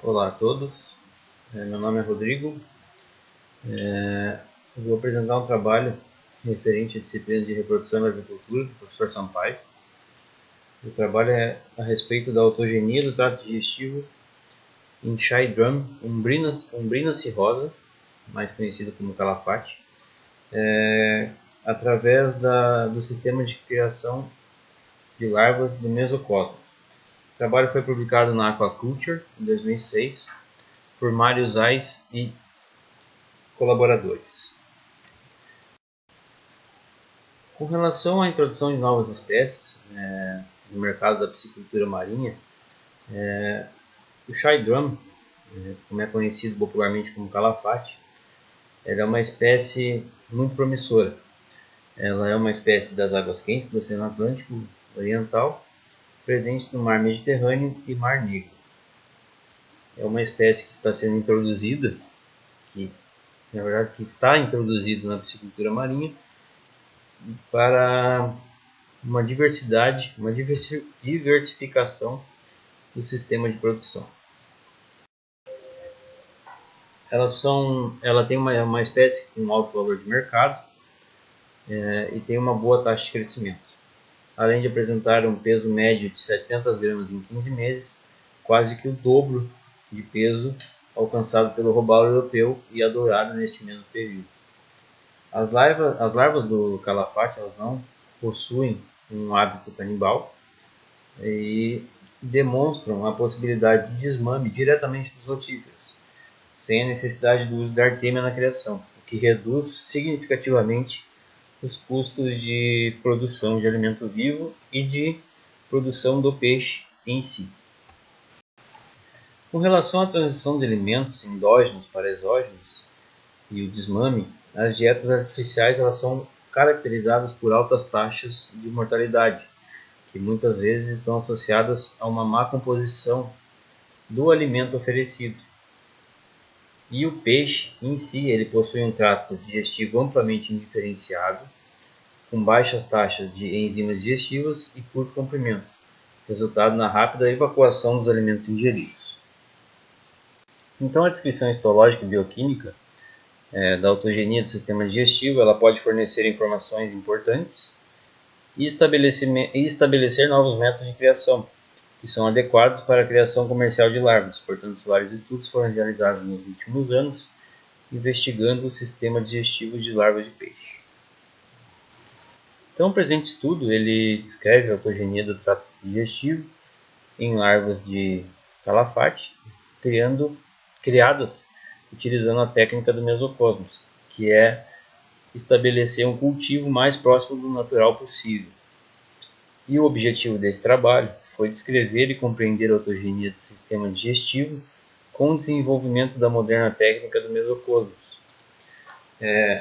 Olá a todos, meu nome é Rodrigo. Eu vou apresentar um trabalho referente à disciplina de reprodução e agricultura do professor Sampaio. O trabalho é a respeito da autogenia do trato digestivo em Shy Drum Umbrina cirrosa, mais conhecido como calafate, através do sistema de criação de larvas do mesocosmo. O trabalho foi publicado na Aquaculture em 2006 por Mário Zais e colaboradores. Com relação à introdução de novas espécies no mercado da piscicultura marinha, o Shy Drum, como é conhecido popularmente como calafate, ela é uma espécie muito promissora. Ela é uma espécie das águas quentes do Oceano Atlântico Oriental, presente no Mar Mediterrâneo e Mar Negro. É uma espécie que está sendo introduzida, que está introduzida na piscicultura marinha, para uma diversificação do sistema de produção. Ela tem uma espécie com alto valor de mercado e tem uma boa taxa de crescimento. Além de apresentar um peso médio de 700 gramas em 15 meses, quase que o dobro de peso alcançado pelo robalo europeu e a dourada neste mesmo período. As larvas do calafate elas não possuem um hábito canibal e demonstram a possibilidade de desmame diretamente dos rotíferos, sem a necessidade do uso da artêmia na criação, o que reduz significativamente os custos de produção de alimento vivo e de produção do peixe em si. Com relação à transição de alimentos endógenos para exógenos e o desmame, as dietas artificiais elas são caracterizadas por altas taxas de mortalidade, que muitas vezes estão associadas a uma má composição do alimento oferecido. E o peixe em si ele possui um trato digestivo amplamente indiferenciado, com baixas taxas de enzimas digestivas e curto comprimento, resultado na rápida evacuação dos alimentos ingeridos. Então a descrição histológica e bioquímica da autogenia do sistema digestivo ela pode fornecer informações importantes e estabelecer novos métodos de criação, que são adequados para a criação comercial de larvas. Portanto, vários estudos foram realizados nos últimos anos, investigando o sistema digestivo de larvas de peixe. Então, o presente estudo ele descreve a autogenia do trato digestivo em larvas de calafate, criadas utilizando a técnica do mesocosmos, que é estabelecer um cultivo mais próximo do natural possível. E o objetivo desse trabalho foi descrever e compreender a autogenia do sistema digestivo com o desenvolvimento da moderna técnica do mesocosmos.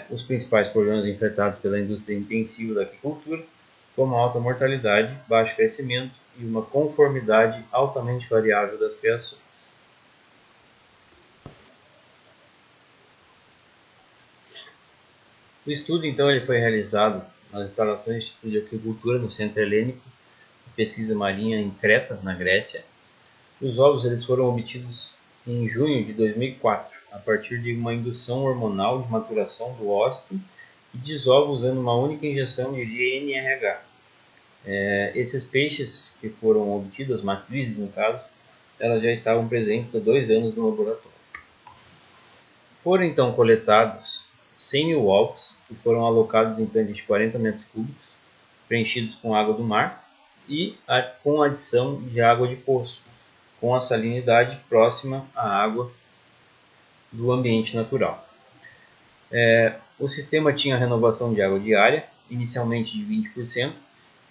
Os principais problemas enfrentados pela indústria intensiva da aquicultura, como a alta mortalidade, baixo crescimento e uma conformidade altamente variável das criações. O estudo, então, ele foi realizado nas instalações do Instituto de Aquicultura no Centro Helênico de Pesquisa Marinha em Creta, na Grécia. Os ovos eles foram obtidos em junho de 2004, a partir de uma indução hormonal de maturação do ócito e desova usando uma única injeção de GnRH. Esses peixes que foram obtidos, as matrizes no caso, elas já estavam presentes há 2 anos no laboratório. Foram então coletados 100 mil ovos que foram alocados em tanques de 40 metros cúbicos, preenchidos com água do mar e com adição de água de poço, com a salinidade próxima à água do ambiente natural. O sistema tinha renovação de água diária, inicialmente de 20%,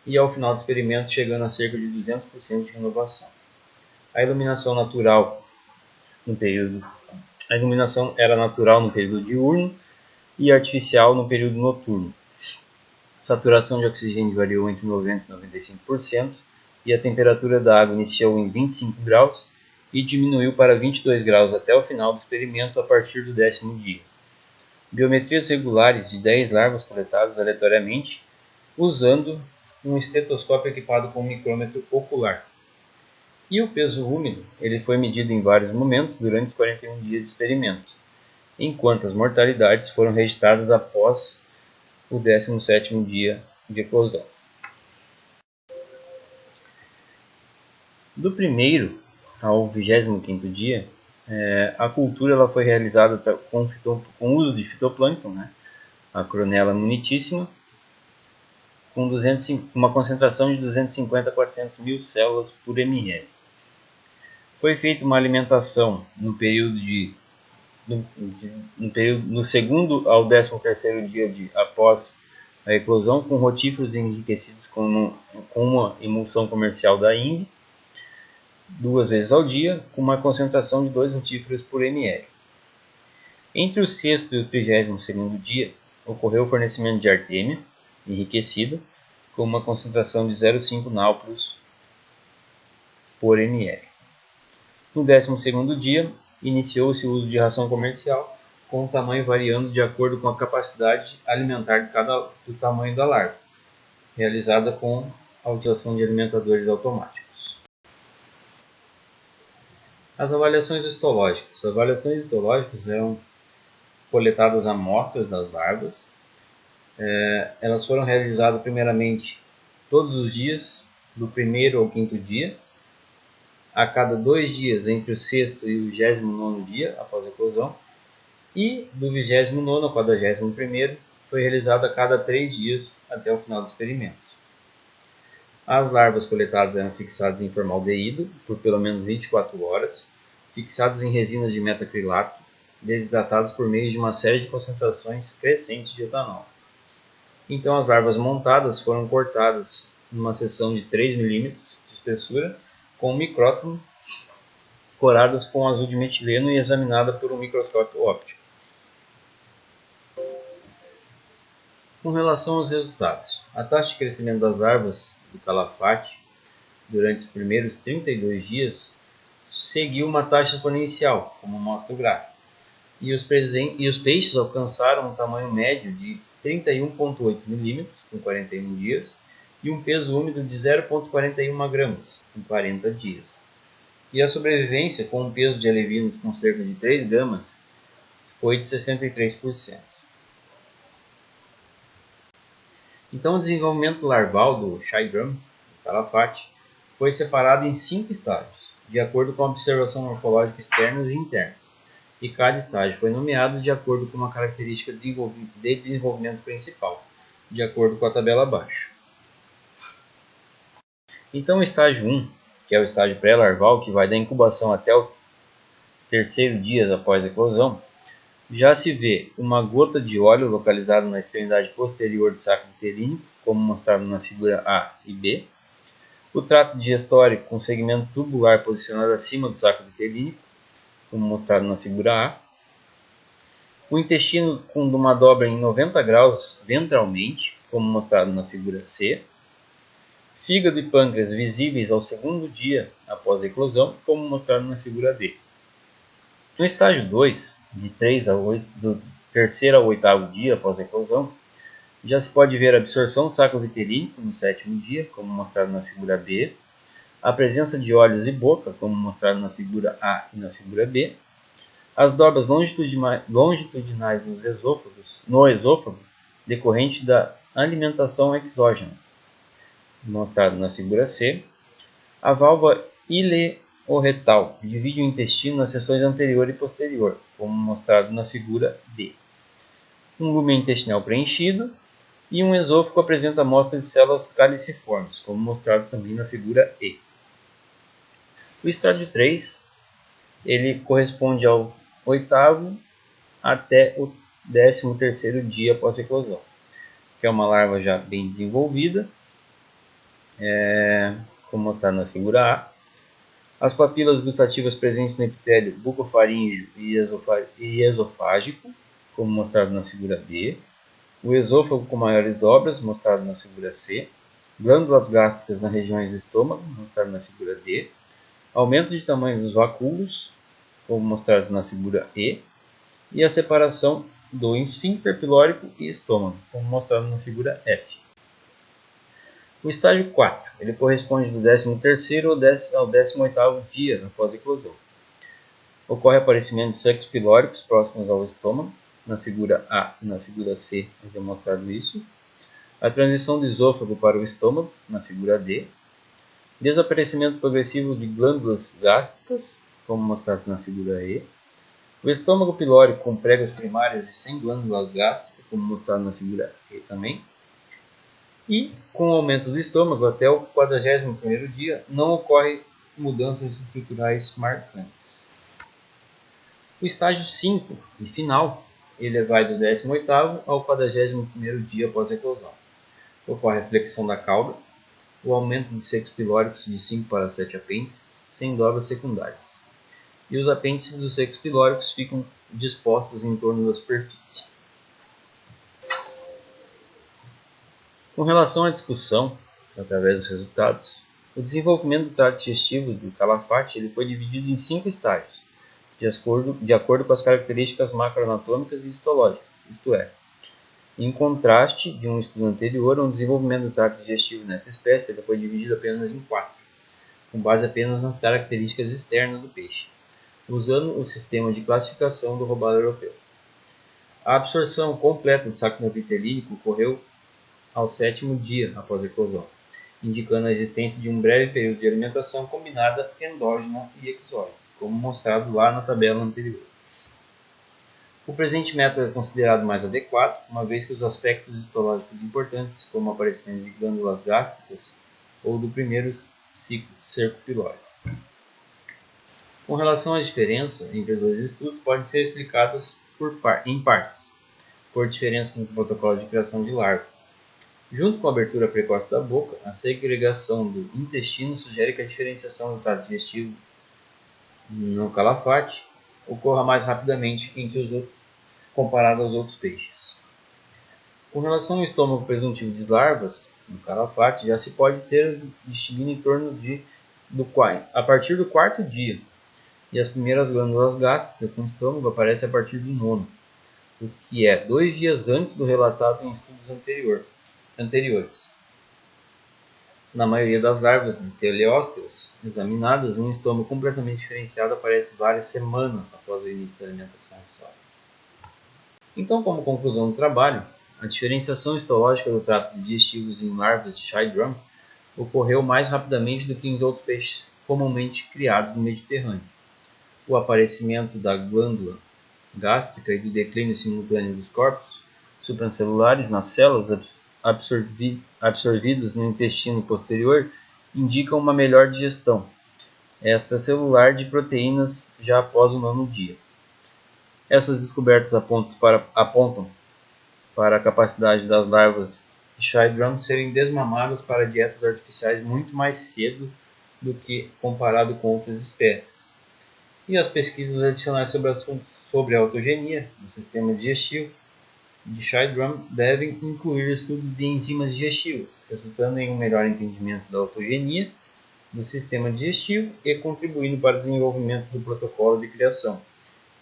e ao final do experimento chegando a cerca de 200% de renovação. A iluminação era natural no período diurno e artificial no período noturno. A saturação de oxigênio variou entre 90% e 95%, e a temperatura da água iniciou em 25 graus e diminuiu para 22 graus até o final do experimento a partir do 10º dia. Biometrias regulares de 10 larvas coletadas aleatoriamente usando um estetoscópio equipado com um micrômetro ocular. E o peso úmido ele foi medido em vários momentos durante os 41 dias de experimento, enquanto as mortalidades foram registradas após o 17º dia de eclosão. Do primeiro ao 25º dia, a cultura ela foi realizada com uso de fitoplâncton, né? A Coronella munitíssima, com uma concentração de 250 a 400 mil células por ml. Foi feita uma alimentação no segundo ao 13º dia após a eclosão, com rotíferos enriquecidos com uma emulsão comercial da INVI, 2 vezes ao dia, com uma concentração de 2 rotíferos por ml. Entre o 6º e o 32º dia, ocorreu o fornecimento de artêmia enriquecida, com uma concentração de 0,5 náuplios por ml. No 12º dia, iniciou-se o uso de ração comercial, com o tamanho variando de acordo com a capacidade alimentar do tamanho da larva, realizada com a utilização de alimentadores automáticos. As avaliações histológicas. As avaliações histológicas eram coletadas amostras das larvas. Elas foram realizadas primeiramente todos os dias, do 1º ao 5º dia, a cada 2 dias entre o 6º e o 29º dia após a eclosão, e do 29º ao 41º foi realizado a cada 3 dias até o final do experimento. As larvas coletadas eram fixadas em formaldeído por pelo menos 24 horas, fixadas em resinas de metacrilato, desidratadas por meio de uma série de concentrações crescentes de etanol. Então as larvas montadas foram cortadas numa seção de 3 mm de espessura com um micrótomo, coradas com azul de metileno e examinadas por um microscópio óptico. Com relação aos resultados, a taxa de crescimento das larvas do calafate durante os primeiros 32 dias seguiu uma taxa exponencial, como mostra o gráfico, e os peixes alcançaram um tamanho médio de 31,8 mm com 41 dias e um peso úmido de 0,41 gramas com 40 dias. E a sobrevivência com um peso de alevinos com cerca de 3 gramas foi de 63%. Então, o desenvolvimento larval do Shy Drum, do calafate, foi separado em 5 estágios, de acordo com a observação morfológica externas e internas, e cada estágio foi nomeado de acordo com uma característica de desenvolvimento principal, de acordo com a tabela abaixo. Então, o estágio 1, que é o estágio pré-larval, que vai da incubação até o 3º dia após a eclosão, já se vê uma gota de óleo localizada na extremidade posterior do saco vitelínico, como mostrado na figura A e B. O trato digestório com segmento tubular posicionado acima do saco vitelínico, como mostrado na figura A. O intestino com uma dobra em 90 graus ventralmente, como mostrado na figura C. Fígado e pâncreas visíveis ao 2º dia após a eclosão, como mostrado na figura D. No estágio 2, do 3º ao 8º dia após a eclosão, já se pode ver a absorção do saco vitelínico no 7º dia, como mostrado na figura B, a presença de olhos e boca, como mostrado na figura A e na figura B, as dobras longitudinais no esôfago, decorrente da alimentação exógena, mostrado na figura C, a válvula ileorretal divide o intestino nas seções anterior e posterior, como mostrado na figura D. Um lumen intestinal preenchido e um esôfago apresenta amostras de células caliciformes, como mostrado também na figura E. O estágio 3 ele corresponde ao 8º até o 13º dia após a eclosão, que é uma larva já bem desenvolvida, como mostrado na figura A. As papilas gustativas presentes no epitélio bucofaríngeo e esofágico, como mostrado na figura B. O esôfago com maiores dobras, mostrado na figura C. Glândulas gástricas nas regiões do estômago, mostrado na figura D. Aumento de tamanho dos vacúolos, como mostrado na figura E. E a separação do esfíncter pilórico e estômago, como mostrado na figura F. O estágio 4, ele corresponde do 13º ao 18º dia após a eclosão. Ocorre aparecimento de sacos pilóricos próximos ao estômago, na figura A e na figura C é demonstrado isso. A transição do esôfago para o estômago, na figura D. Desaparecimento progressivo de glândulas gástricas, como mostrado na figura E. O estômago pilórico com pregas primárias e sem glândulas gástricas, como mostrado na figura E também. E, com o aumento do estômago até o 41º dia, não ocorre mudanças estruturais marcantes. O estágio 5 e final, ele vai do 18º ao 41º dia após a eclosão. Ocorre a flexão da cauda, o aumento de sacos pilóricos de 5 para 7 apêndices, sem dobras secundárias. E os apêndices dos sacos pilóricos ficam dispostos em torno da superfície. Com relação à discussão, através dos resultados, o desenvolvimento do trato digestivo do Calafate ele foi dividido em 5 estágios, de acordo com as características macroanatômicas e histológicas, isto é, em contraste de um estudo anterior, o desenvolvimento do trato digestivo nessa espécie ele foi dividido apenas em 4, com base apenas nas características externas do peixe, usando o sistema de classificação do robalo europeu. A absorção completa do saco novitelínico ocorreu ao 7º dia após a eclosão, indicando a existência de um breve período de alimentação combinada endógena e exógena, como mostrado lá na tabela anterior. O presente método é considerado mais adequado, uma vez que os aspectos histológicos importantes, como o aparecimento de glândulas gástricas ou do primeiro ciclo cerco pilórico. Com relação à diferença entre os dois estudos, podem ser explicadas em partes, por diferenças no protocolo de criação de larva. Junto com a abertura precoce da boca, a segregação do intestino sugere que a diferenciação do trato digestivo no Calafate ocorra mais rapidamente comparado aos outros peixes. Com relação ao estômago presuntivo de larvas, no Calafate, já se pode ter distinguido em torno a partir do 4º dia, e as primeiras glândulas gástricas no estômago aparecem a partir do 9º, o que é 2 dias antes do relatado em estudos anteriores. Na maioria das larvas de teleósteos examinadas, um estômago completamente diferenciado aparece várias semanas após o início da alimentação sólida. Então, como conclusão do trabalho, a diferenciação histológica do trato digestivo em larvas de Shy Drum ocorreu mais rapidamente do que em outros peixes comumente criados no Mediterrâneo. O aparecimento da glândula gástrica e do declínio simultâneo dos corpos supracelulares nas células absorvidas no intestino posterior indicam uma melhor digestão extracelular de proteínas já após o 9º dia. Essas descobertas apontam para a capacidade das larvas de Shy Drum serem desmamadas para dietas artificiais muito mais cedo do que comparado com outras espécies. E as pesquisas adicionais sobre a autogenia do sistema digestivo de Shy Drum devem incluir estudos de enzimas digestivas, resultando em um melhor entendimento da autogenia do sistema digestivo e contribuindo para o desenvolvimento do protocolo de criação,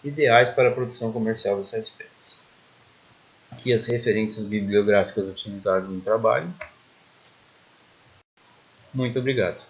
ideais para a produção comercial dessa espécie. Aqui as referências bibliográficas utilizadas no trabalho. Muito obrigado.